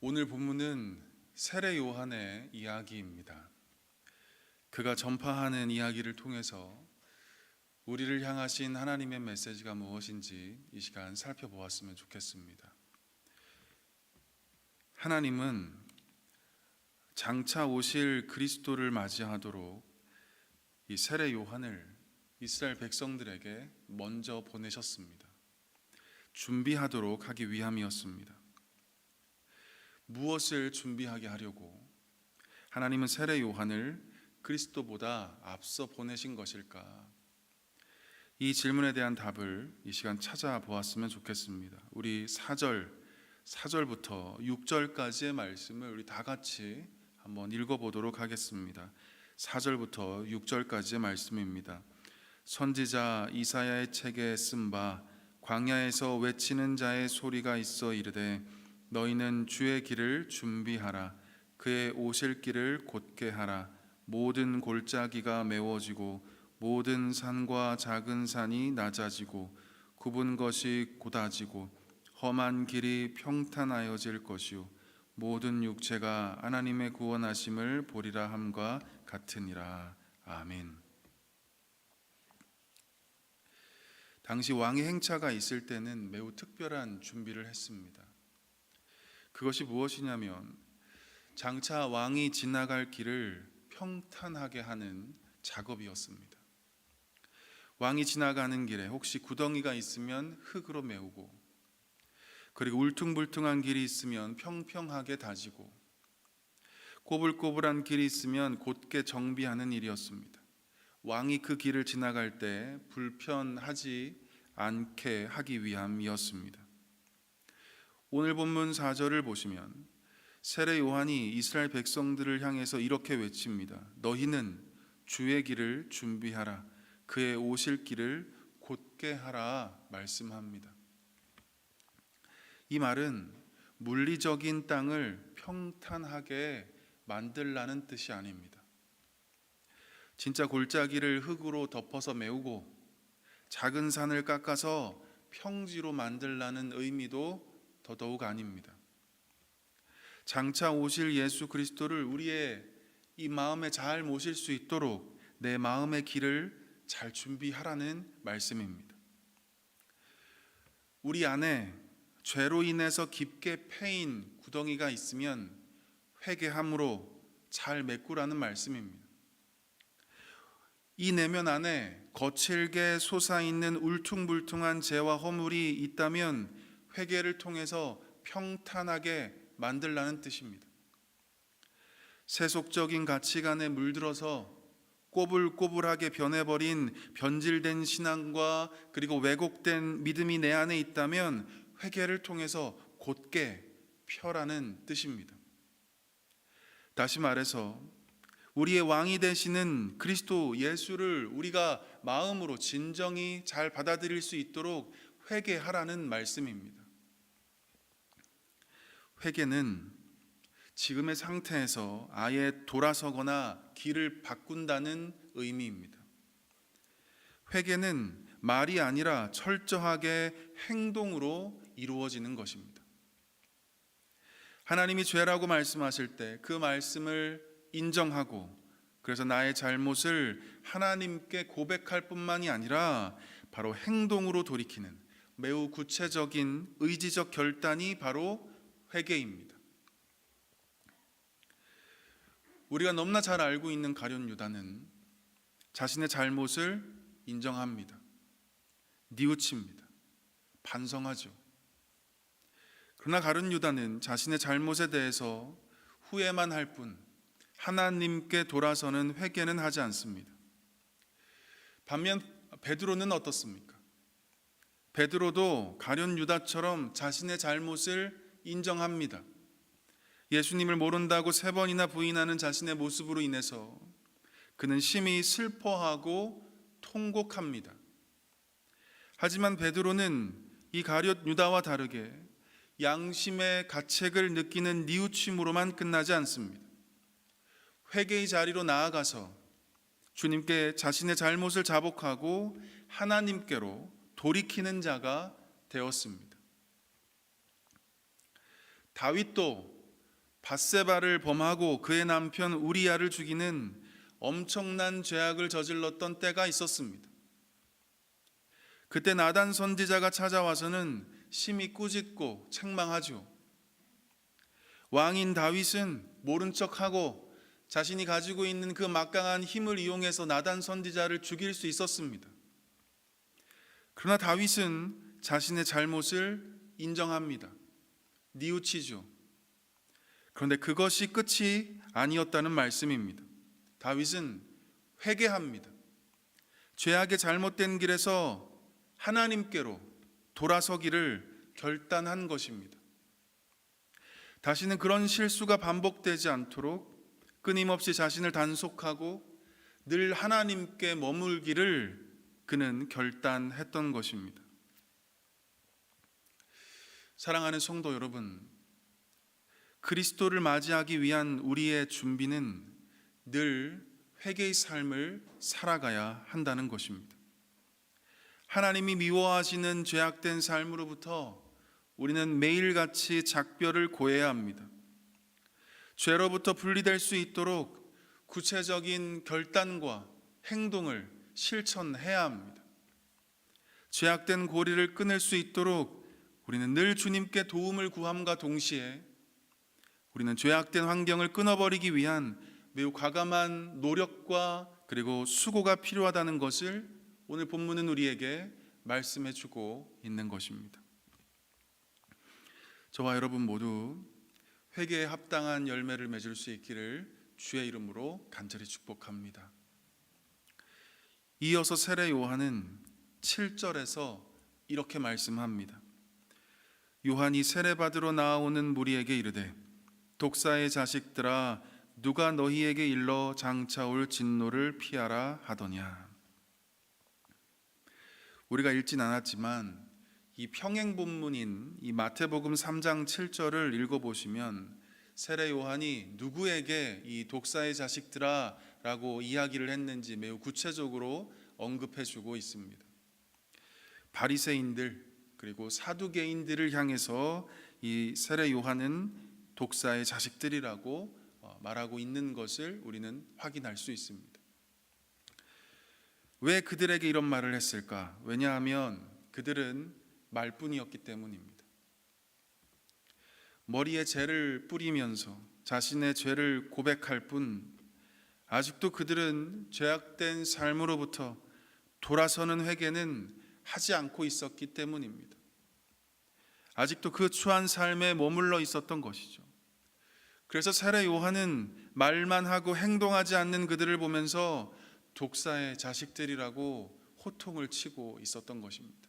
오늘 본문은 세례 요한의 이야기입니다. 그가 전파하는 이야기를 통해서 우리를 향하신 하나님의 메시지가 무엇인지 이 시간 살펴보았으면 좋겠습니다. 하나님은 장차 오실 그리스도를 맞이하도록 이 세례 요한을 이스라엘 백성들에게 먼저 보내셨습니다. 준비하도록 하기 위함이었습니다. 무엇을 준비하게 하려고 하나님은 세례 요한을 그리스도보다 앞서 보내신 것일까? 이 질문에 대한 답을 이 시간 찾아보았으면 좋겠습니다. 우리 4절부터 6절까지의 말씀을 우리 다 같이 한번 읽어보도록 하겠습니다. 4절부터 6절까지의 말씀입니다. 선지자 이사야의 책에 쓴 바 광야에서 외치는 자의 소리가 있어 이르되 너희는 주의 길을 준비하라. 그의 오실 길을 곧게 하라. 모든 골짜기가 메워지고 모든 산과 작은 산이 낮아지고 굽은 것이 곧아지고 험한 길이 평탄하여질 것이요 모든 육체가 하나님의 구원하심을 보리라 함과 같으니라. 아멘. 당시 왕의 행차가 있을 때는 매우 특별한 준비를 했습니다. 그것이 무엇이냐면 장차 왕이 지나갈 길을 평탄하게 하는 작업이었습니다. 왕이 지나가는 길에 혹시 구덩이가 있으면 흙으로 메우고, 그리고 울퉁불퉁한 길이 있으면 평평하게 다지고, 꼬불꼬불한 길이 있으면 곧게 정비하는 일이었습니다. 왕이 그 길을 지나갈 때 불편하지 않게 하기 위함이었습니다. 오늘 본문 4절을 보시면 세례 요한이 이스라엘 백성들을 향해서 이렇게 외칩니다. 너희는 주의 길을 준비하라. 그의 오실 길을 곧게 하라 말씀합니다. 이 말은 물리적인 땅을 평탄하게 만들라는 뜻이 아닙니다. 진짜 골짜기를 흙으로 덮어서 메우고 작은 산을 깎아서 평지로 만들라는 의미도 더더욱 아닙니다. 장차 오실 예수 그리스도를 우리의 이 마음에 잘 모실 수 있도록 내 마음의 길을 잘 준비하라는 말씀입니다. 우리 안에 죄로 인해서 깊게 패인 구덩이가 있으면 회개함으로 잘 메꾸라는 말씀입니다. 이 내면 안에 거칠게 솟아있는 울퉁불퉁한 죄와 허물이 있다면 회개를 통해서 평탄하게 만들라는 뜻입니다. 세속적인 가치관에 물들어서 꼬불꼬불하게 변해버린 변질된 신앙과 그리고 왜곡된 믿음이 내 안에 있다면 회개를 통해서 곧게 펴라는 뜻입니다. 다시 말해서 우리의 왕이 되시는 그리스도 예수를 우리가 마음으로 진정히 잘 받아들일 수 있도록 회개하라는 말씀입니다. 회개는 지금의 상태에서 아예 돌아서거나 길을 바꾼다는 의미입니다. 회개는 말이 아니라 철저하게 행동으로 이루어지는 것입니다. 하나님이 죄라고 말씀하실 때 그 말씀을 인정하고 그래서 나의 잘못을 하나님께 고백할 뿐만이 아니라 바로 행동으로 돌이키는 매우 구체적인 의지적 결단이 바로 회개입니다. 우리가 너무나 잘 알고 있는 가룟 유다는 자신의 잘못을 인정합니다. 뉘우칩니다. 반성하죠. 그러나 가룟 유다는 자신의 잘못에 대해서 후회만 할 뿐 하나님께 돌아서는 회개는 하지 않습니다. 반면 베드로는 어떻습니까? 베드로도 가룟 유다처럼 자신의 잘못을 인정합니다. 예수님을 모른다고 3번이나 부인하는 자신의 모습으로 인해서 그는 심히 슬퍼하고 통곡합니다. 하지만 베드로는 이 가룟 유다와 다르게 양심의 가책을 느끼는 뉘우침으로만 끝나지 않습니다. 회개의 자리로 나아가서 주님께 자신의 잘못을 자복하고 하나님께로 돌이키는 자가 되었습니다. 다윗도 밧세바를 범하고 그의 남편 우리야를 죽이는 엄청난 죄악을 저질렀던 때가 있었습니다. 그때 나단 선지자가 찾아와서는 심히 꾸짖고 책망하죠. 왕인 다윗은 모른 척하고 자신이 가지고 있는 그 막강한 힘을 이용해서 나단 선지자를 죽일 수 있었습니다. 그러나 다윗은 자신의 잘못을 인정합니다. 뉘우치죠. 그런데 그것이 끝이 아니었다는 말씀입니다. 다윗은 회개합니다. 죄악의 잘못된 길에서 하나님께로 돌아서기를 결단한 것입니다. 다시는 그런 실수가 반복되지 않도록 끊임없이 자신을 단속하고 늘 하나님께 머물기를 그는 결단했던 것입니다. 사랑하는 성도 여러분, 그리스도를 맞이하기 위한 우리의 준비는 늘 회개의 삶을 살아가야 한다는 것입니다. 하나님이 미워하시는 죄악된 삶으로부터 우리는 매일같이 작별을 고해야 합니다. 죄로부터 분리될 수 있도록 구체적인 결단과 행동을 실천해야 합니다. 죄악된 고리를 끊을 수 있도록 우리는 늘 주님께 도움을 구함과 동시에 우리는 죄악된 환경을 끊어버리기 위한 매우 과감한 노력과 그리고 수고가 필요하다는 것을 오늘 본문은 우리에게 말씀해 주고 있는 것입니다. 저와 여러분 모두 회개에 합당한 열매를 맺을 수 있기를 주의 이름으로 간절히 축복합니다. 이어서 세례 요한은 7절에서 이렇게 말씀합니다. 요한이 세례받으러 나아오는 무리에게 이르되 독사의 자식들아 누가 너희에게 일러 장차 올 진노를 피하라 하더냐. 우리가 읽진 않았지만 이 평행 본문인 이 마태복음 3장 7절을 읽어보시면 세례 요한이 누구에게 이 독사의 자식들아 라고 이야기를 했는지 매우 구체적으로 언급해주고 있습니다. 바리새인들 그리고 사두개인들을 향해서 이 세례 요한은 독사의 자식들이라고 말하고 있는 것을 우리는 확인할 수 있습니다. 왜 그들에게 이런 말을 했을까? 왜냐하면 그들은 말뿐이었기 때문입니다. 머리에 죄를 뿌리면서 자신의 죄를 고백할 뿐 아직도 그들은 죄악된 삶으로부터 돌아서는 회개는 하지 않고 있었기 때문입니다. 아직도 그 추한 삶에 머물러 있었던 것이죠. 그래서 세례 요한은 말만 하고 행동하지 않는 그들을 보면서 독사의 자식들이라고 호통을 치고 있었던 것입니다.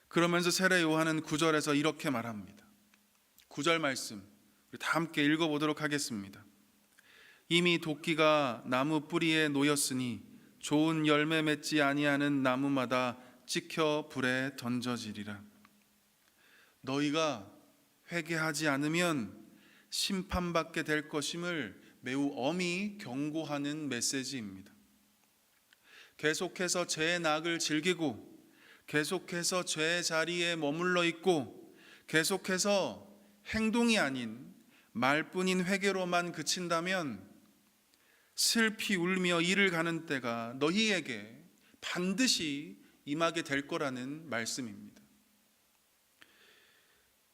그러면서 세례 요한은 9절에서 이렇게 말합니다. 9절 말씀 우리 다 함께 읽어보도록 하겠습니다. 이미 도끼가 나무 뿌리에 놓였으니 좋은 열매 맺지 아니하는 나무마다 찍혀 불에 던져지리라. 너희가 회개하지 않으면 심판받게 될 것임을 매우 엄히 경고하는 메시지입니다. 계속해서 죄의 낙을 즐기고 계속해서 죄의 자리에 머물러 있고 계속해서 행동이 아닌 말뿐인 회개로만 그친다면 슬피 울며 이를 가는 때가 너희에게 반드시 임하게 될 거라는 말씀입니다.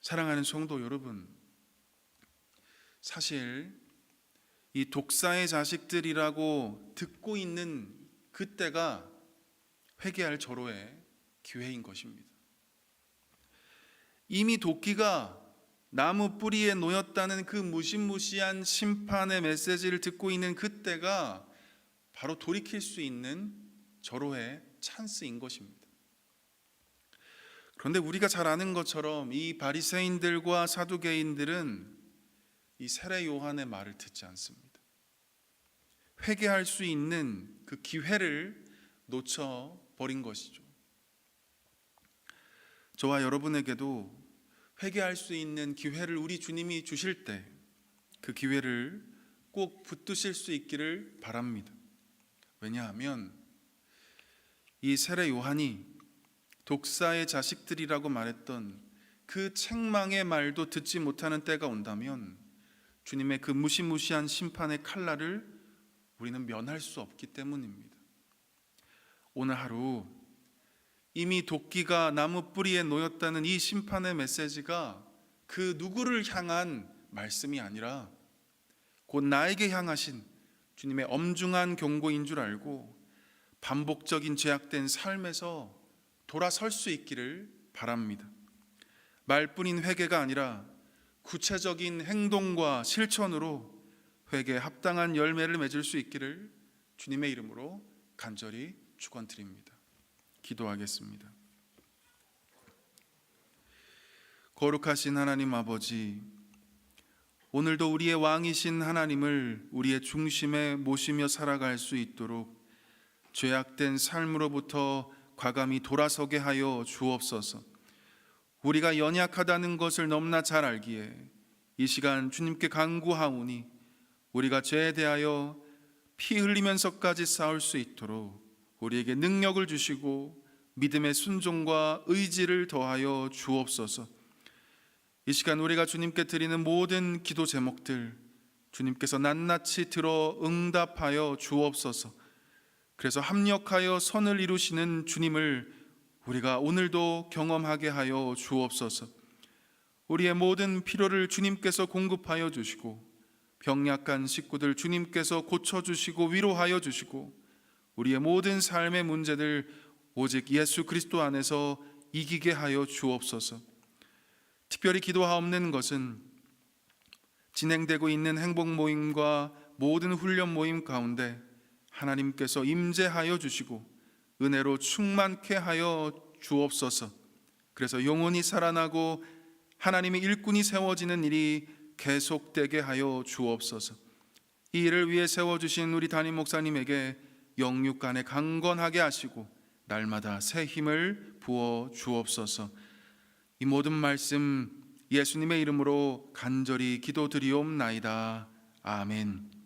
사랑하는 성도 여러분, 사실 이 독사의 자식들이라고 듣고 있는 그때가 회개할 절호의 기회인 것입니다. 이미 도끼가 나무 뿌리에 놓였다는 그 무시무시한 심판의 메시지를 듣고 있는 그때가 바로 돌이킬 수 있는 절호의 찬스인 것입니다. 그런데 우리가 잘 아는 것처럼 이 바리새인들과 사두개인들은 이 세례 요한의 말을 듣지 않습니다. 회개할 수 있는 그 기회를 놓쳐버린 것이죠. 저와 여러분에게도 회개할 수 있는 기회를 우리 주님이 주실 때 그 기회를 꼭 붙드실 수 있기를 바랍니다. 왜냐하면 이 세례 요한이 독사의 자식들이라고 말했던 그 책망의 말도 듣지 못하는 때가 온다면 주님의 그 무시무시한 심판의 칼날을 우리는 면할 수 없기 때문입니다. 오늘 하루 이미 도끼가 나무 뿌리에 놓였다는 이 심판의 메시지가 그 누구를 향한 말씀이 아니라 곧 나에게 향하신 주님의 엄중한 경고인 줄 알고 반복적인 죄악된 삶에서 돌아설 수 있기를 바랍니다. 말뿐인 회개가 아니라 구체적인 행동과 실천으로 회개에 합당한 열매를 맺을 수 있기를 주님의 이름으로 간절히 축원드립니다. 기도하겠습니다. 거룩하신 하나님 아버지, 오늘도 우리의 왕이신 하나님을 우리의 중심에 모시며 살아갈 수 있도록 죄악된 삶으로부터 과감히 돌아서게 하여 주옵소서. 우리가 연약하다는 것을 너무나 잘 알기에 이 시간 주님께 간구하오니 우리가 죄에 대하여 피 흘리면서까지 싸울 수 있도록 우리에게 능력을 주시고 믿음의 순종과 의지를 더하여 주옵소서. 이 시간 우리가 주님께 드리는 모든 기도 제목들 주님께서 낱낱이 들어 응답하여 주옵소서. 그래서 합력하여 선을 이루시는 주님을 우리가 오늘도 경험하게 하여 주옵소서. 우리의 모든 필요를 주님께서 공급하여 주시고 병약한 식구들 주님께서 고쳐주시고 위로하여 주시고 우리의 모든 삶의 문제들 오직 예수 그리스도 안에서 이기게 하여 주옵소서. 특별히 기도하옵는 것은 진행되고 있는 행복 모임과 모든 훈련 모임 가운데 하나님께서 임재하여 주시고 은혜로 충만케 하여 주옵소서. 그래서 영혼이 살아나고 하나님의 일꾼이 세워지는 일이 계속되게 하여 주옵소서. 이 일을 위해 세워주신 우리 담임 목사님에게 영육간에 강건하게 하시고 날마다 새 힘을 부어 주옵소서. 이 모든 말씀 예수님의 이름으로 간절히 기도드리옵나이다. 아멘.